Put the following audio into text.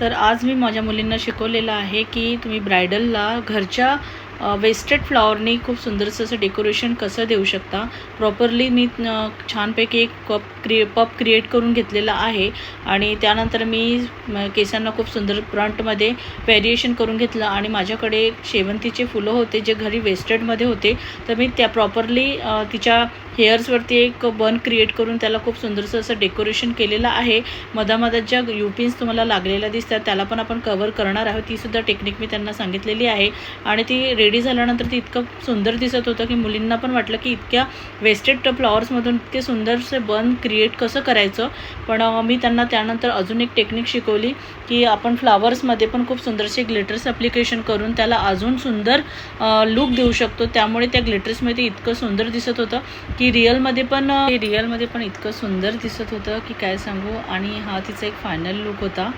तर आज मी माझ्या मुलींना शिकवलेलं आहे की तुम्ही ब्रायडलला घरच्या वेस्टेड फ्लॉवरनी खूप सुंदरसं असं डेकोरेशन कसं देऊ शकता. प्रॉपरली मी छानपैकी एक पप क्रिएट करून घेतलेला आहे आणि त्यानंतर मी केसांना खूप सुंदर फ्रंटमध्ये व्हेरिएशन करून घेतलं आणि माझ्याकडे शेवंतीचे फुलं होते जे घरी वेस्टेडमध्ये होते, तर मी त्या प्रॉपरली तिच्या हेअर्सवरती एक बन क्रिएट करून त्याला खूप सुंदरसं असं डेकोरेशन केलेलं आहे. मधामधात ज्या युपिन्स तुम्हाला लागलेल्या दिसतात त्याला पण आपण कवर करणार आहोत. तीसुद्धा टेक्निक मी त्यांना सांगितलेली आहे आणि ती रेडी झाल्यानंतर ती इतकं सुंदर दिसत होतं की मुलींना पण वाटलं की इतक्या वेस्टेड फ्लॉवर्समधून इतके सुंदरसे बन क्रिएट कसं करायचं. पण मी त्यांना त्यानंतर अजून एक टेक्निक शिकवली की आपण फ्लावर्समध्ये पण खूप सुंदरसे ग्लिटर्स ॲप्लिकेशन करून त्याला अजून सुंदर लुक देऊ शकतो. त्यामुळे त्या ग्लिटर्समध्ये इतकं सुंदर दिसत होतं की रिअलमध्ये पण इतकं सुंदर दिसत होतं की काय सांगू. आणि हा तिचा एक फायनल लुक होता.